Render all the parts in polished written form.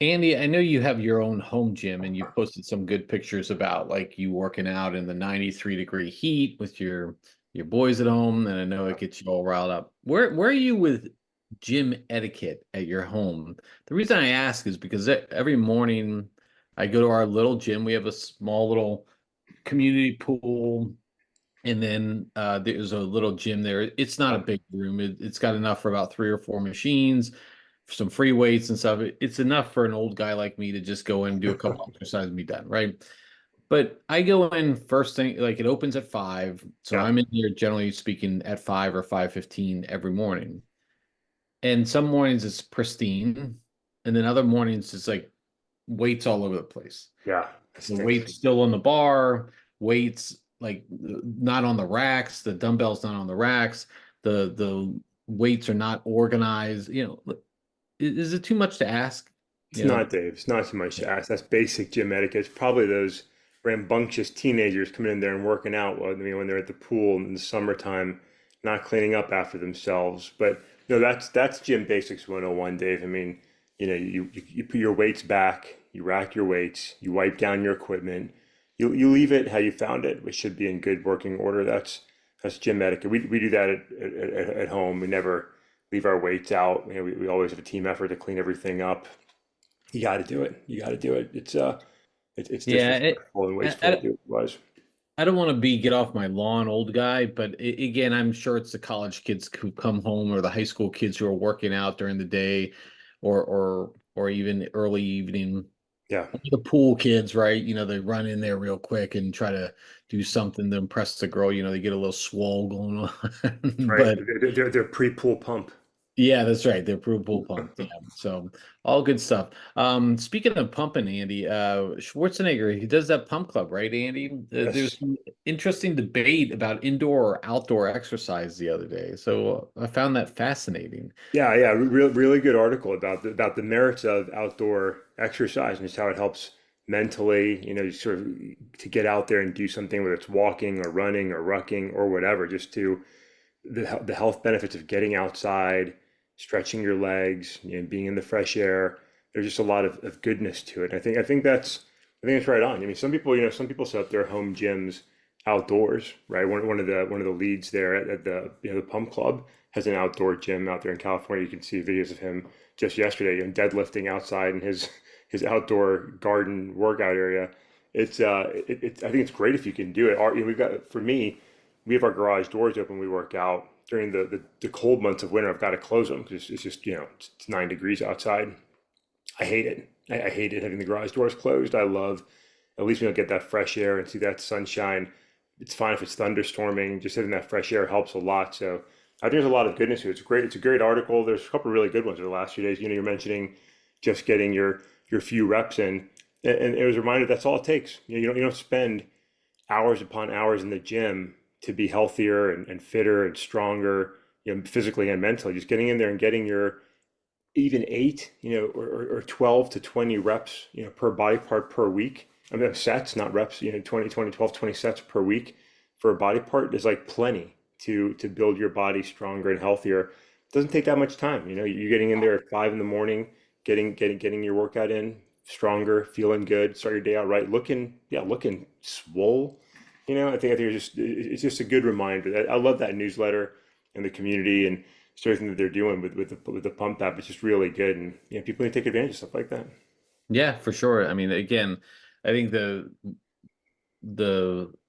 Andy, I know you have your own home gym and you posted some good pictures about like you working out in the 93-degree heat with your boys at home, and I know it gets you all riled up. Where are you with gym etiquette at your home? The reason I ask is because every morning I go to our little gym. We have a small little community pool, and then there's a little gym there. It's not a big room. It's got enough for about three or four machines, some free weights and stuff. It's enough for an old guy like me to just go in and do a couple exercises and be done, right? But I go in first thing, like it opens at 5. So Yeah, I'm in here generally speaking at 5 or 5:15 every morning. And some mornings it's pristine, and then other mornings it's like weights all over the place. yeah, it The stinks. weights still on the bar, weights like not on the racks, the dumbbells not on the racks, the weights are not organized. Is it too much to ask? It's You know, not, Dave. It's not too much to ask. That's basic gym etiquette. It's probably those rambunctious teenagers coming in there and working out. Well, I mean, when they're at the pool in the summertime, not cleaning up after themselves. But no, that's gym basics 101, Dave. I mean, you put your weights back, you rack your weights, you wipe down your equipment, you leave it how you found it, which should be in good working order. That's gym etiquette. We do that at home. We never leave our weights out. We always have a team effort to clean everything up. You got to do it. You got to do it. It's yeah. disrespectful and I, wasteful to I, do it otherwise. I don't want to be get off my lawn old guy, but again, I'm sure it's the college kids who come home or the high school kids who are working out during the day, or even early evening. Yeah, The pool kids, right? They run in there real quick and try to do something to impress the girl. They get a little swole going that's on. right. But They're pre-pool pump. yeah, that's right. They're pool pump. Yeah. So all good stuff. Speaking of pumping, Andy, Schwarzenegger, he does that pump club, right, Andy? There's Yes. some interesting debate about indoor or outdoor exercise the other day. So I found that fascinating. Yeah, yeah. Really good article about the merits of outdoor exercise and just how it helps mentally. Sort of to get out there and do something, whether it's walking or running or rucking or whatever, just to the health benefits of getting outside, stretching your legs, being in the fresh air. There's just a lot of goodness to it. I think that's right on. I mean, some people set up their home gyms outdoors, right? One of the leads there at the Pump Club has an outdoor gym out there in California. You can see videos of him just yesterday and deadlifting outside in his outdoor garden workout area. I think it's great if you can do it. We've got, for me, we have our garage doors open. We work out during the cold months of winter. I've got to close them because it's just it's 9 degrees outside. I hate it. I hate it having the garage doors closed. I love at least get that fresh air and see that sunshine. It's fine if it's thunderstorming. Just having that fresh air helps a lot. So I think there's a lot of goodness to it. It's great. It's a great article. There's a couple of really good ones over the last few days. You're mentioning just getting your few reps in, and it was a reminder that's all it takes. You don't spend hours upon hours in the gym to be healthier and fitter and stronger, physically and mentally. Just getting in there and getting your even 8, or 12 to 20 reps, per body part per week. I mean, sets, not reps, 20 sets per week for a body part is like plenty to build your body stronger and healthier. It doesn't take that much time. You're getting in there at 5 in the morning, getting your workout in, stronger, feeling good, start your day out right, looking swole. I think it's just a good reminder. I love that newsletter and the community and everything that they're doing with the pump app. It's just really good, and people need to take advantage of stuff like that. Yeah, for sure. I mean, again, I think the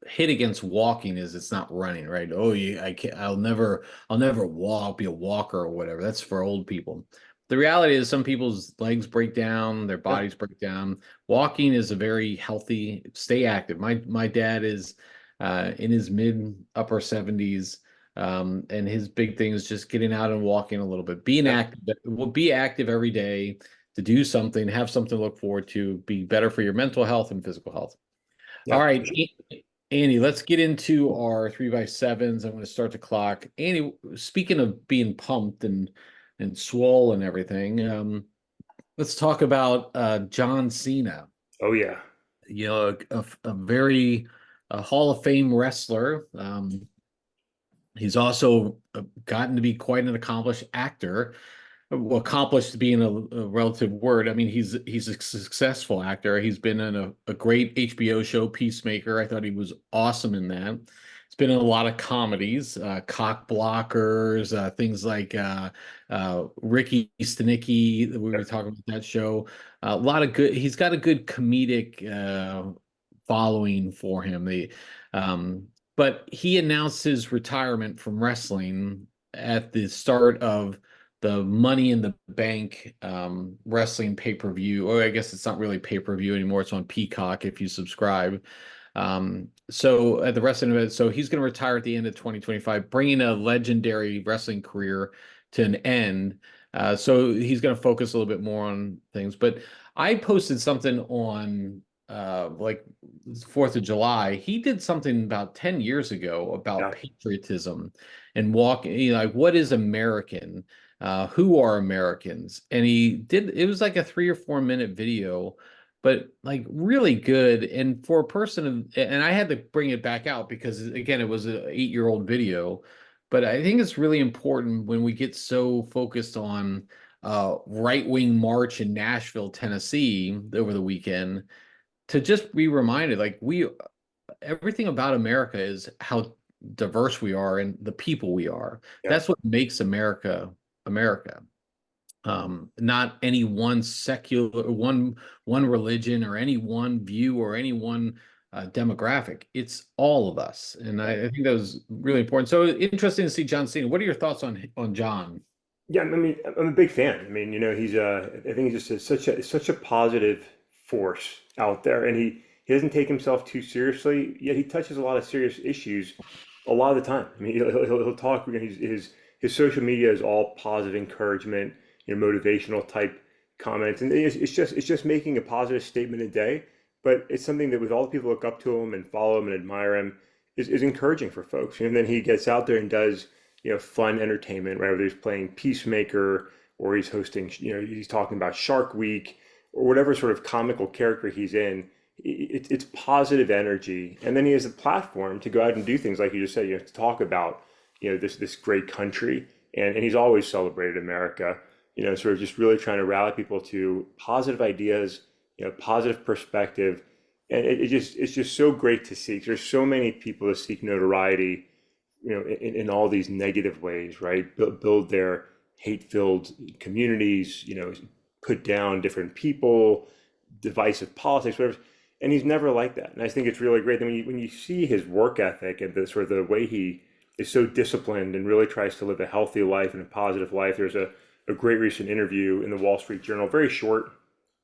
hit against walking is it's not running, right? Oh, I can't, I'll never walk, be a walker or whatever. That's for old people. The reality is some people's legs break down, their Yeah, bodies break down. Walking is a very healthy, stay active. My dad is in his mid upper 70s. And his big thing is just getting out and walking a little bit, being yeah, active. Will be active every day to do something, have something to look forward to, be better for your mental health and physical health. All yeah. right, Andy, let's get into our 3x7s. I'm going to start the clock. Andy, speaking of being pumped and swole and everything, let's talk about Jon Cena. Oh yeah, A very Hall of Fame wrestler. He's also gotten to be quite an accomplished actor. well, accomplished being a relative word. I mean, he's a successful actor. He's been in a great HBO show, Peacemaker. I thought he was awesome in that. He's been in a lot of comedies, Cock Blockers, things like Ricky Stenicki. We were talking about that show. A lot of good. He's got a good comedic following for him. Um, but he announced his retirement from wrestling at the start of the Money in the Bank wrestling pay-per-view, or I guess it's not really pay-per-view anymore. It's on Peacock if you subscribe. So at the wrestling event, so he's going to retire at the end of 2025, bringing a legendary wrestling career to an end. So he's going to focus a little bit more on things. But I posted something on like 4th of July. He did something about 10 years ago about Yeah. patriotism and walking, like what is American? Who are Americans? And he did, it was like a 3 or 4 minute video, but like really good. And for a person, and I had to bring it back out because again, it was an 8 year old video. But I think it's really important when we get so focused on right-wing march in Nashville, Tennessee over the weekend to just be reminded like we everything about America is how diverse we are and the people we are. Yeah. That's what makes America America. Not any one secular one religion or any one view or any one demographic. It's all of us, and I think that was really important. So interesting to see John Cena. What are your thoughts on John? Yeah, I mean, I'm a big fan. I mean, he's I think he's just such a positive force out there, and he doesn't take himself too seriously. Yet he touches a lot of serious issues a lot of the time. I mean, he'll talk. His social media is all positive encouragement, motivational type comments, and it's just making a positive statement a day. But it's something that with all the people who look up to him and follow him and admire him is encouraging for folks. And then he gets out there and does fun entertainment, right? Whether he's playing Peacemaker or he's hosting, he's talking about Shark Week or whatever sort of comical character he's in. It's positive energy, and then he has a platform to go out and do things like you just said. You have to talk about, this great country, and he's always celebrated America. Sort of just really trying to rally people to positive ideas, positive perspective, and it's just so great to see. There's so many people that seek notoriety in all these negative ways, right? Build their hate-filled communities, put down different people, divisive politics, whatever. And he's never like that. And I think it's really great that when you see his work ethic and the sort of the way he is so disciplined and really tries to live a healthy life and a positive life. There's a great recent interview in the Wall Street Journal, very short,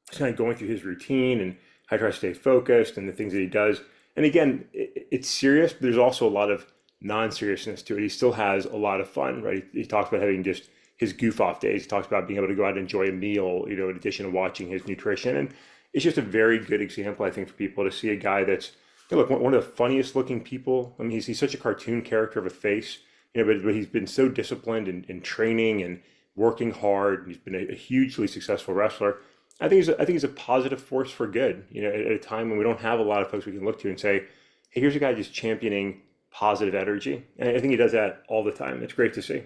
just kind of going through his routine and how he tries to stay focused and the things that he does. And again, it's serious, but there's also a lot of non-seriousness to it. He still has a lot of fun, right? He talks about having just his goof off days. He talks about being able to go out and enjoy a meal, in addition to watching his nutrition. And it's just a very good example, I think, for people to see a guy that's, look, one of the funniest looking people. I mean, he's such a cartoon character of a face, but he's been so disciplined in training and working hard. And he's been a hugely successful wrestler. I think he's a positive force for good, at a time when we don't have a lot of folks we can look to and say, hey, here's a guy just championing positive energy. And I think he does that all the time. It's great to see.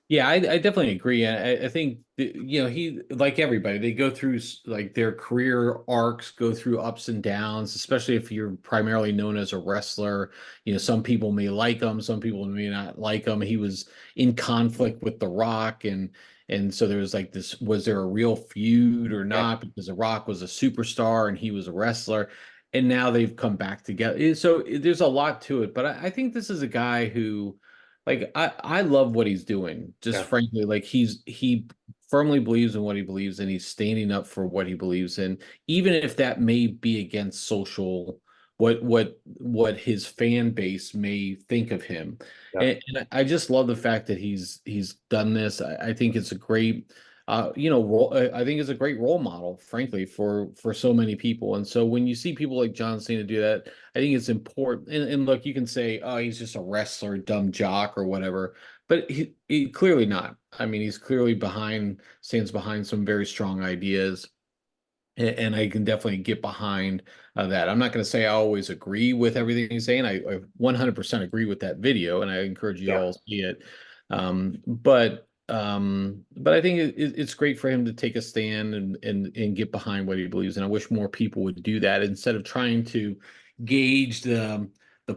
Yeah, I definitely agree. And I think that, he, like everybody, they go through like their career arcs, go through ups and downs, especially if you're primarily known as a wrestler. Some people may like him, some people may not like him. He was in conflict with The Rock, and so there was like this, was there a real feud or Yeah, not? Because The Rock was a superstar and he was a wrestler. And now they've come back together. So there's a lot to it. But I think this is a guy who, like, I love what he's doing. Just yeah, frankly, like he firmly believes in what he believes and he's standing up for what he believes in, even if that may be against social what his fan base may think of him. yeah, And I just love the fact that he's done this. I think it's a great I think it's a great role model, frankly, for so many people. And so when you see people like John Cena do that, I think it's important. And look, you can say, oh, he's just a wrestler, dumb jock, or whatever, but he clearly not. I mean, he's clearly stands behind some very strong ideas, and I can definitely get behind that. I'm not going to say I always agree with everything he's saying. I 100% agree with that video, and I encourage you yeah. all to see it. But But I think it's great for him to take a stand and get behind what he believes. And I wish more people would do that instead of trying to gauge the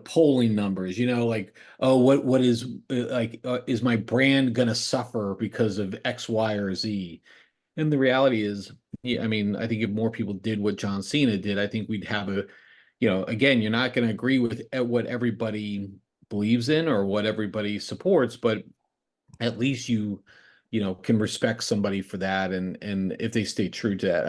polling numbers. Like, oh, what is is my brand gonna suffer because of X, Y, or Z? And the reality is, yeah, I mean, I think if more people did what John Cena did, I think we'd have again, you're not going to agree with what everybody believes in or what everybody supports, but at least can respect somebody for that, and if they stay true to that,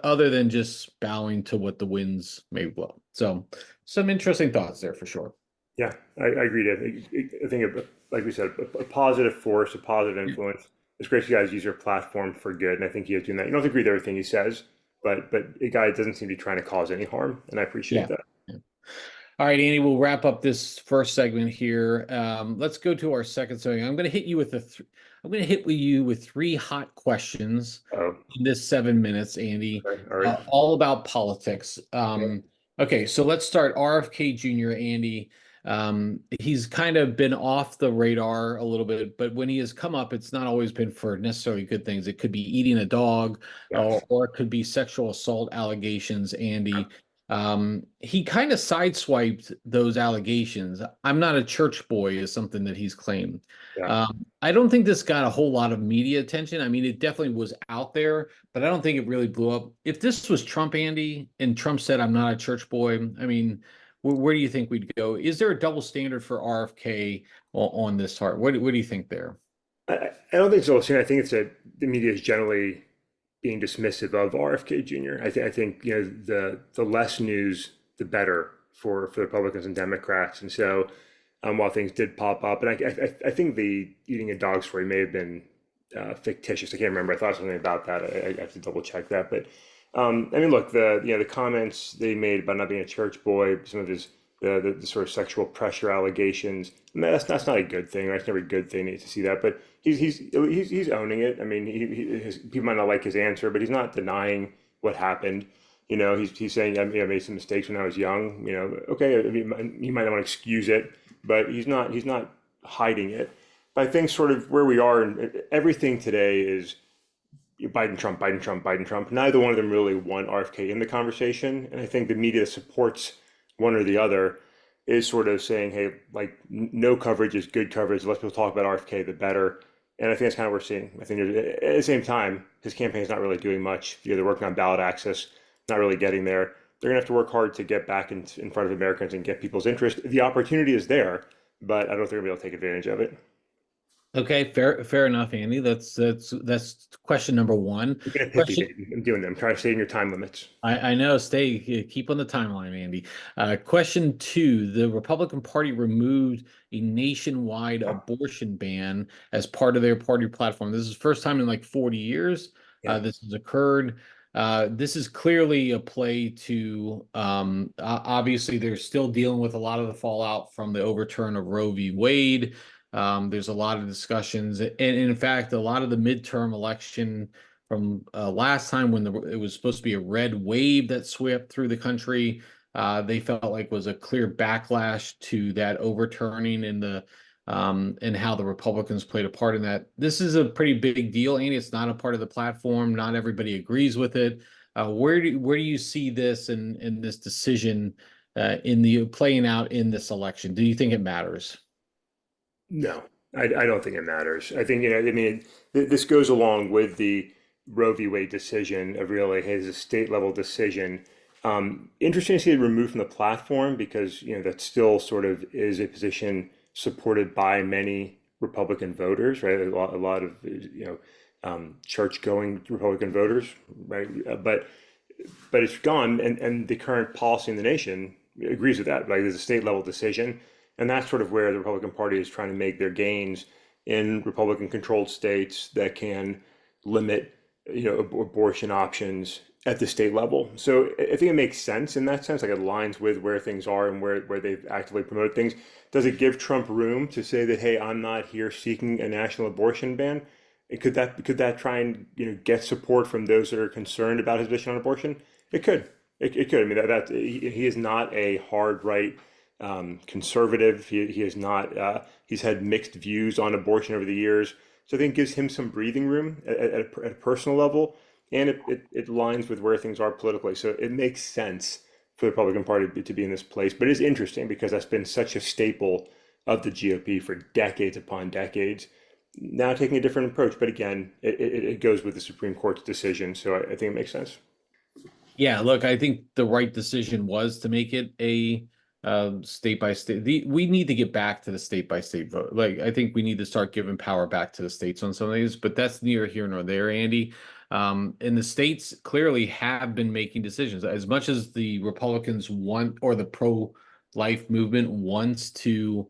other than just bowing to what the winds may blow. So, some interesting thoughts there for sure. Yeah, I agree, Dave. I think, like we said, a positive force, a positive influence. It's great you guys use your platform for good, and I think he is doing that. You don't agree with everything he says, but a guy doesn't seem to be trying to cause any harm, and I appreciate Yeah. that. All right, Andy, we'll wrap up this first segment here. Let's go to our second segment. I'm going to hit with you with three hot questions Oh, in this 7 minutes, Andy, okay, all right. all about politics. Yeah, Okay, so let's start. RFK Jr., Andy. He's kind of been off the radar a little bit, but when he has come up, it's not always been for necessarily good things. It could be eating a dog, yes, or it could be sexual assault allegations, Andy. He kind of sideswiped those allegations. I'm not a church boy is something that he's claimed. yeah. I don't think this got a whole lot of media attention. I mean, it definitely was out there, but I don't think it really blew up. If this was Trump, Andy, and Trump said, I'm not a church boy, I mean, where do you think we'd go? Is there a double standard for RFK on this part? What do you think there? I don't think so. I think it's the media is generally being dismissive of RFK Jr. I think the less news, the better for Republicans and Democrats. And so, while things did pop up, and I think the eating a dog story may have been fictitious. I can't remember. I thought something about that. I have to double check that. But I mean, look, the comments they made about not being a church boy, some of his the sort of sexual pressure allegations. I mean, that's not a good thing. Right? It's never a good thing to see that. But he's owning it. I mean, people might not like his answer, but he's not denying what happened. He's saying I made some mistakes when I was young. Okay, I mean, he might not want to excuse it, but he's not hiding it. But I think sort of where we are and everything today is Biden, Trump, Biden, Trump, Biden, Trump. Neither one of them really want RFK in the conversation, and I think the media that supports one or the other is sort of saying, hey, like no coverage is good coverage. The less people talk about RFK, the better. And I think that's kind of what we're seeing. I think at the same time, his campaign is not really doing much. They're working on ballot access, not really getting there. They're going to have to work hard to get back in front of Americans and get people's interest. The opportunity is there, but I don't think they're going to be able to take advantage of it. Okay, fair enough, Andy. That's question number one. I'm getting pithy, Question baby. I'm doing them. I'm trying to stay in your time limits. I know. Keep on the timeline, Andy. Question two: the Republican Party removed a nationwide abortion ban as part of their party platform. This is the first time in like 40 years Yeah. this has occurred. This is clearly a play to. Obviously, they're still dealing with a lot of the fallout from the overturn of Roe v. Wade. There's a lot of discussions, and in fact, a lot of the midterm election from last time when it was supposed to be a red wave that swept through the country. They felt like was a clear backlash to that overturning and how the Republicans played a part in that. This is a pretty big deal, Andy. It's not a part of the platform. Not everybody agrees with it. Where do you see this and this decision in the playing out in this election? Do you think it matters? No, I don't think it matters. I think, I mean, this goes along with the Roe v. Wade decision of really his a state level decision. Interesting to see it removed from the platform because, that still sort of is a position supported by many Republican voters, right? A lot of, church going Republican voters, right? But it's gone, and the current policy in the nation agrees with that. Like there's a state level decision, and that's sort of where the Republican Party is trying to make their gains in Republican controlled states that can limit, abortion options at the state level. So I think it makes sense in that sense. Like it aligns with where things are and where they've actively promoted things. Does it give Trump room to say that, hey, I'm not here seeking a national abortion ban? Could that try and get support from those that are concerned about his position on abortion? It could. It could. I mean he is not a hard right conservative. He is not. He's had mixed views on abortion over the years. So I think it gives him some breathing room at a personal level, and it aligns with where things are politically. So it makes sense for the Republican Party to be in this place. But it's interesting because that's been such a staple of the GOP for decades upon decades. Now taking a different approach, but again, it goes with the Supreme Court's decision. So I think it makes sense. Yeah, look, I think the right decision was to make it a state by state. We need to get back to the state by state vote. Like, I think we need to start giving power back to the states on some of these, but that's neither here nor there, Andy. And the states clearly have been making decisions. As much as the Republicans want, or the pro-life movement wants to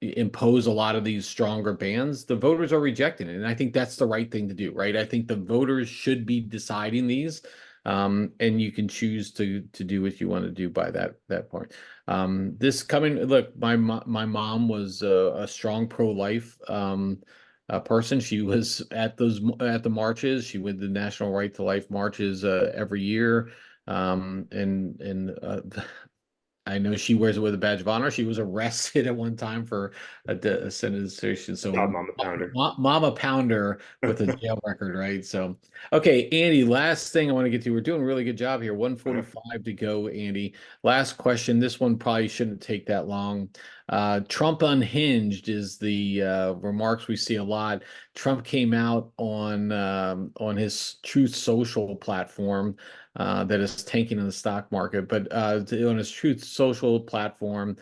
impose a lot of these stronger bans, the voters are rejecting it. And I think that's the right thing to do, right? I think the voters should be deciding these, and you can choose to do what you want to do by that point. This coming, look, my mom was a strong pro-life person. She was at the marches. She went the National Right to Life marches every year. And I know she wears it with a badge of honor. She was arrested at one time for a sedition. Not So, Mama Pounder. Mama Pounder with a jail record, right? So, okay, Andy, last thing I want to get to. We're doing a really good job here. 1:45 to go, Andy. Last question. This one probably shouldn't take that long. Trump unhinged is the remarks we see a lot. Trump came out on his Truth Social platform that is tanking in the stock market, but on his Truth Social platform,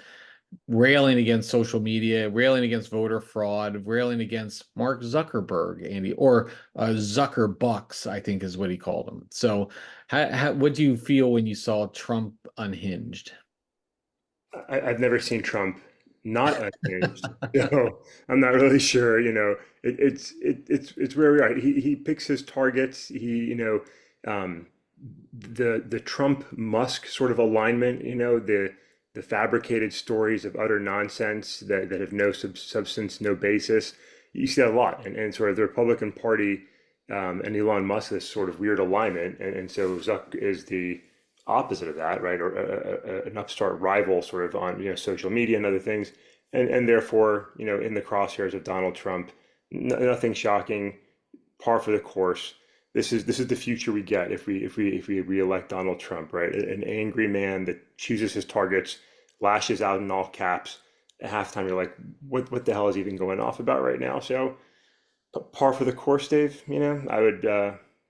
railing against social media, railing against voter fraud, railing against Mark Zuckerberg, Andy, or Zucker Bucks, I think is what he called him. So, what do you feel when you saw Trump unhinged? I've never seen Trump not unhinged, so I'm not really sure. It's where we are. He picks his targets. Um, the Trump Musk sort of alignment. The fabricated stories of utter nonsense that have no substance, no basis. You see that a lot, and sort of the Republican Party and Elon Musk, this sort of weird alignment, and so Zuck is the opposite of that, right? Or an upstart rival, sort of on social media and other things, and therefore in the crosshairs of Donald Trump. Nothing shocking, par for the course. This is the future we get if we reelect Donald Trump, right? An angry man that chooses his targets, lashes out in all caps. At halftime, you're like, what the hell is even going off about right now? So par for the course, Dave. I would.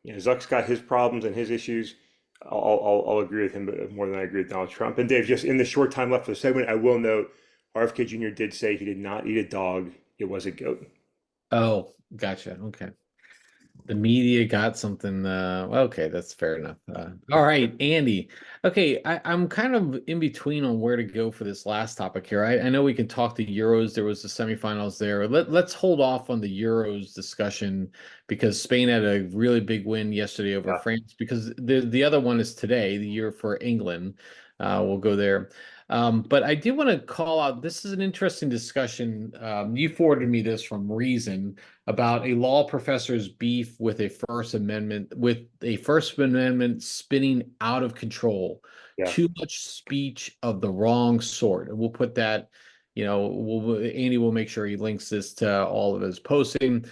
Zuck's got his problems and his issues. I'll agree with him, but more than I agree with Donald Trump. And Dave, just in the short time left for the segment, I will note RFK Jr. did say he did not eat a dog. It was a goat. Oh, gotcha. Okay. The media got something. Okay, that's fair enough. All right, Andy. Okay, I'm kind of in between on where to go for this last topic here. I know we can talk the Euros. There was the semifinals there. Let's hold off on the Euros discussion because Spain had a really big win yesterday over Yeah. France. Because the other one is today, the year for England. We'll go there. But I do want to call out. This is an interesting discussion. You forwarded me this from Reason about a law professor's beef with a First Amendment spinning out of control, Yeah. too much speech of the wrong sort. And we'll put that, Andy will make sure he links this to all of his posting.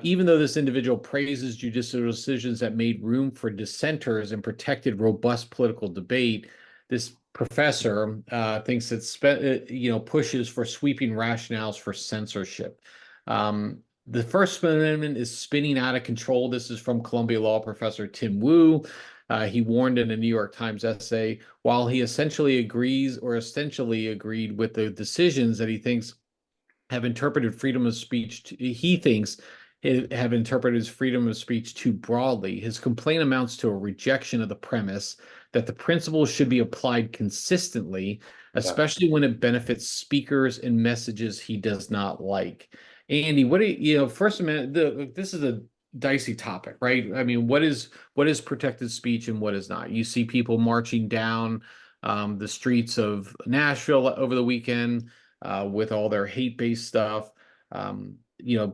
Even though this individual praises judicial decisions that made room for dissenters and protected robust political debate, this professor thinks pushes for sweeping rationales for censorship. The First Amendment is spinning out of control. This is from Columbia Law professor Tim Wu. He warned in a New York Times essay, while he essentially agreed with the decisions that he thinks have interpreted freedom of speech, he thinks have interpreted his freedom of speech too broadly. His complaint amounts to a rejection of the premise that the principles should be applied consistently, Yeah. especially when it benefits speakers and messages he does not like. Andy, what do First Amendment, this is a dicey topic, right? I mean, what is protected speech and what is not? You see people marching down the streets of Nashville over the weekend with all their hate-based stuff.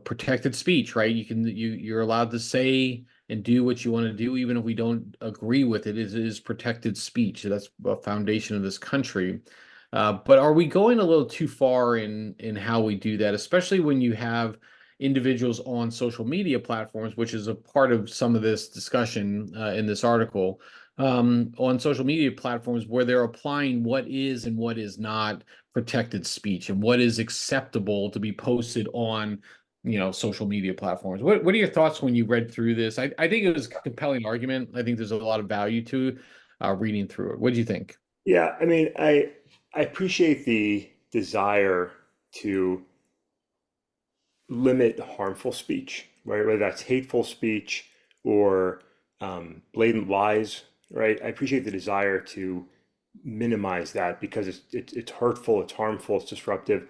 Protected speech, right? You're allowed to say and do what you want to do, even if we don't agree with it. It is protected speech. That's a foundation of this country. But are we going a little too far in how we do that, especially when you have individuals on social media platforms, which is a part of some of this discussion in this article, on social media platforms where they're applying what is and what is not protected speech and what is acceptable to be posted on social media platforms. What are your thoughts when you read through this? I think it was a compelling argument. I think there's a lot of value to reading through it. What do you think? Yeah, I mean, I appreciate the desire to limit harmful speech, right? Whether that's hateful speech or blatant lies, right? I appreciate the desire to minimize that because it's hurtful, it's harmful, it's disruptive.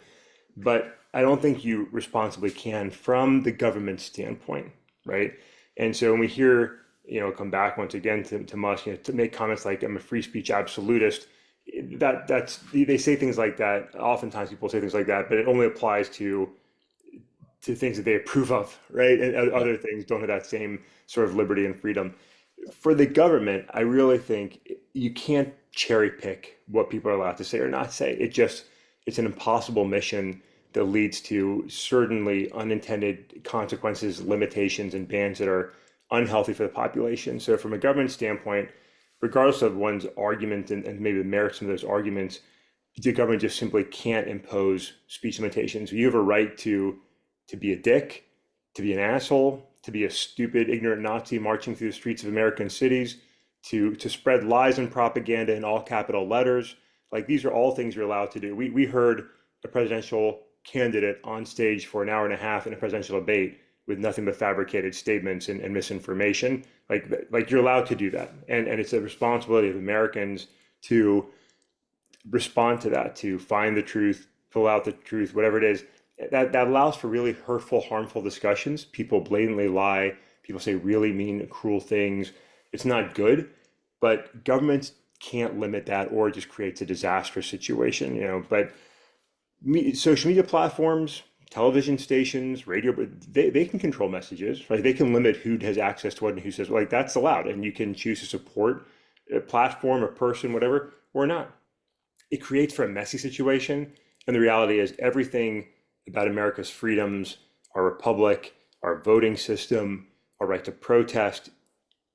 But I don't think you responsibly can from the government standpoint, right? And so when we hear, come back once again to Musk, to make comments like I'm a free speech absolutist, that's they say things like that. Oftentimes people say things like that, but it only applies to things that they approve of, right? And Yeah. other things don't have that same sort of liberty and freedom. For the government, I really think you can't cherry pick what people are allowed to say or not say. It's an impossible mission that leads to certainly unintended consequences, limitations, and bans that are unhealthy for the population. So from a government standpoint, regardless of one's argument and maybe the merits of those arguments, the government just simply can't impose speech limitations. You have a right to be a dick, to be an asshole, to be a stupid, ignorant Nazi marching through the streets of American cities, to spread lies and propaganda in all capital letters. Like these are all things you're allowed to do. We heard a presidential candidate on stage for an hour and a half in a presidential debate with nothing but fabricated statements and misinformation. Like you're allowed to do that, and it's a responsibility of Americans to respond to that, to find the truth, pull out the truth, whatever it is. That allows for really hurtful, harmful discussions. People blatantly lie. People say really mean, cruel things. It's not good, but governments can't limit that or it just creates a disastrous situation, But social media platforms, television stations, radio, but they can control messages, right? They can limit who has access to what and who says, like that's allowed. And you can choose to support a platform, a person, whatever, or not. It creates for a messy situation. And the reality is everything about America's freedoms, our republic, our voting system, our right to protest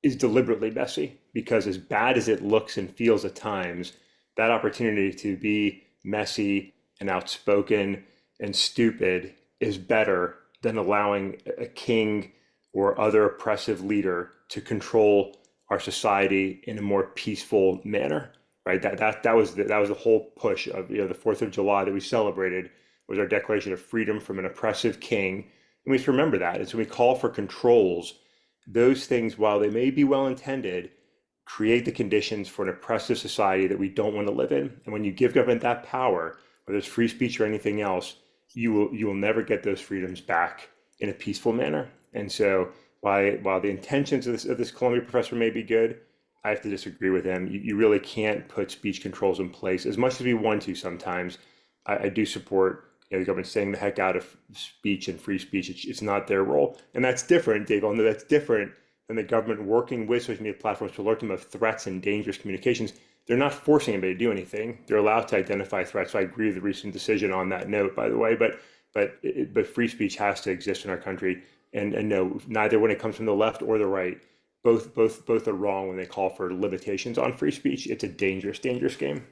is deliberately messy because as bad as it looks and feels at times, that opportunity to be messy and outspoken and stupid is better than allowing a king or other oppressive leader to control our society in a more peaceful manner, right? That was the whole push of the Fourth of July that we celebrated was our declaration of freedom from an oppressive king, and we have to remember that. And so we call for controls. Those things, while they may be well intended, create the conditions for an oppressive society that we don't want to live in. And when you give government that power, whether it's free speech or anything else, you will never get those freedoms back in a peaceful manner. And so while the intentions of this Columbia professor may be good, I have to disagree with him. You really can't put speech controls in place as much as we want to sometimes. I do support the government staying the heck out of speech and free speech. It's not their role. And that's different, Dave. That's different than the government working with social media platforms to alert them of threats and dangerous communications. They're not forcing anybody to do anything. They're allowed to identify threats. So I agree with the recent decision on that note, by the way. But free speech has to exist in our country. And no, neither when it comes from the left or the right, both are wrong when they call for limitations on free speech. It's a dangerous, dangerous game.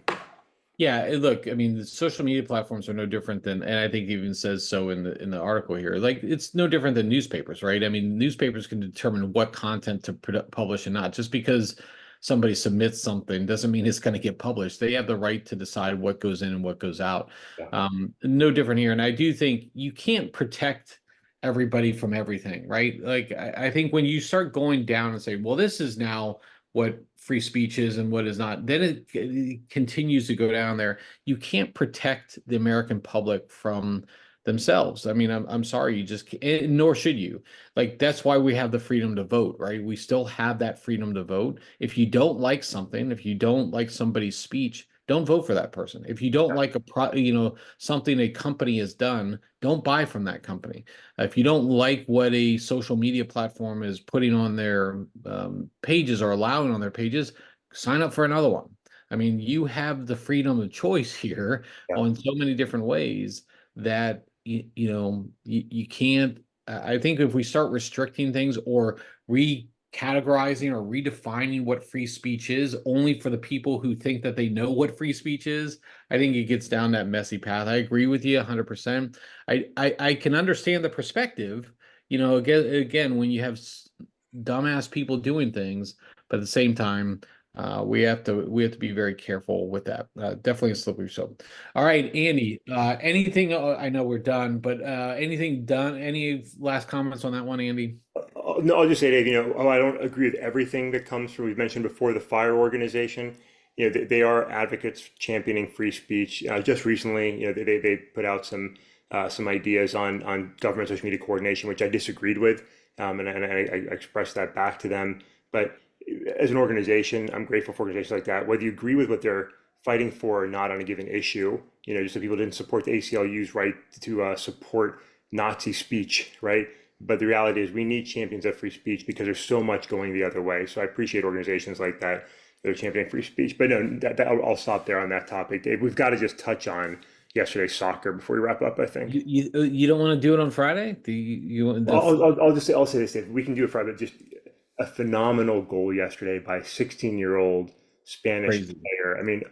Yeah, look, I mean, the social media platforms are no different than, and I think it even says so in the article here. Like, it's no different than newspapers, right? I mean, newspapers can determine what content to publish and not. Just because somebody submits something doesn't mean it's going to get published. They have the right to decide what goes in and what goes out. Yeah. No different here. And I do think you can't protect everybody from everything, right? Like, I think when you start going down and say, well, this is now what free speech is and what is not, then it continues to go down there. You can't protect the American public from themselves. I mean, I'm sorry, you just can't, nor should you. Like, that's why we have the freedom to vote, right? We still have that freedom to vote. If you don't like something, if you don't like somebody's speech, don't vote for that person. If you don't like something a company has done, don't buy from that company. If you don't like what a social media platform is putting on their pages or allowing on their pages, sign up for another one. I mean, you have the freedom of choice here Yeah. on so many different ways that you can't I think if we start restricting things or recategorizing or redefining what free speech is only for the people who think that they know what free speech is, I think it gets down that messy path. I agree with you 100%. I can understand the perspective, again, when you have dumbass people doing things, but at the same time, we have to be very careful with that. Definitely a slippery slope. All right, Andy. Anything? I know we're done, but anything done? Any last comments on that one, Andy? No, I'll just say, Dave, I don't agree with everything that comes through. We've mentioned before the FIRE organization. They are advocates championing free speech. Just recently, they put out some ideas on government social media coordination, which I disagreed with, and I expressed that back to them. But as an organization, I'm grateful for organizations like that. Whether you agree with what they're fighting for or not on a given issue, just so people didn't support the ACLU's right to support Nazi speech, right? But the reality is we need champions of free speech because there's so much going the other way. So I appreciate organizations like that are championing free speech. But no, I'll stop there on that topic, Dave. We've got to just touch on yesterday's soccer before we wrap up, I think. You don't want to do it on Friday? I'll say this, Dave. We can do it Friday. Just a phenomenal goal yesterday by a 16-year-old Spanish Crazy. player. I mean,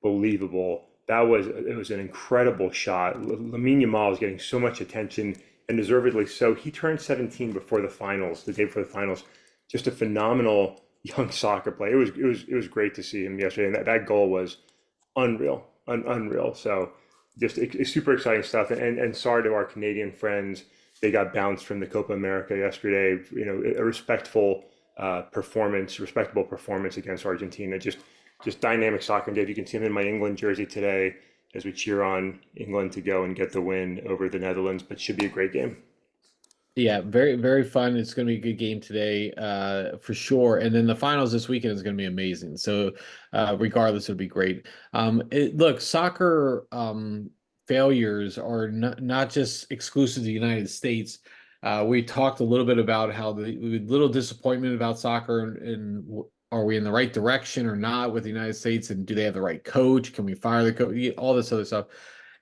unbelievable. It was an incredible shot. Lamine Yamal is getting so much attention and deservedly so. He turned 17 before the finals, the day before the finals. Just a phenomenal young soccer player. It was great to see him yesterday, and that goal was unreal, unreal. So just super exciting stuff. And sorry to our Canadian friends, they got bounced from the Copa America yesterday. A respectable performance against Argentina. Just dynamic soccer. And Dave, you can see him in my England jersey today as we cheer on England to go and get the win over the Netherlands. But should be a great game. Yeah, very, very fun. It's going to be a good game today, for sure. And then the finals this weekend is going to be amazing. So, regardless, it'll be great. Look, soccer failures are not just exclusive to the United States. We talked a little bit about how the little disappointment about soccer and are we in the right direction or not with the United States, and do they have the right coach? Can we fire the coach? All this other stuff.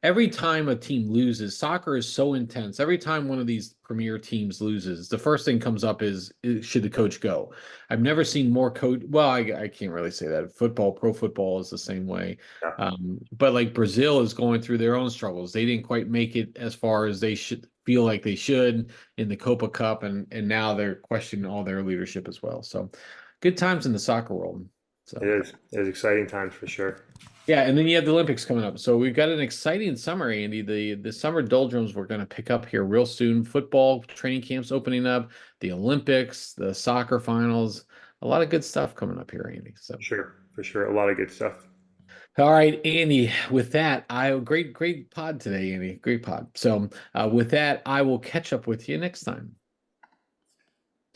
Every time a team loses, soccer is so intense. Every time one of these premier teams loses, the first thing comes up is should the coach go? I've never seen more coach. Well, I can't really say that. Pro football is the same way. Yeah, But like Brazil is going through their own struggles. They didn't quite make it as far as they should feel like they should in the Copa Cup, and now they're questioning all their leadership as well. So good times in the soccer world. it So. is. It is exciting times for sure. Yeah, and then you have the Olympics coming up. So we've got an exciting summer, Andy. The summer doldrums we're going to pick up here real soon. Football training camps opening up, the Olympics, the soccer finals, a lot of good stuff coming up here, Andy. So, Sure, for sure. A lot of good stuff. all right, Andy. With that, great pod today, Andy. Great pod. So, with that, I will catch up with you next time.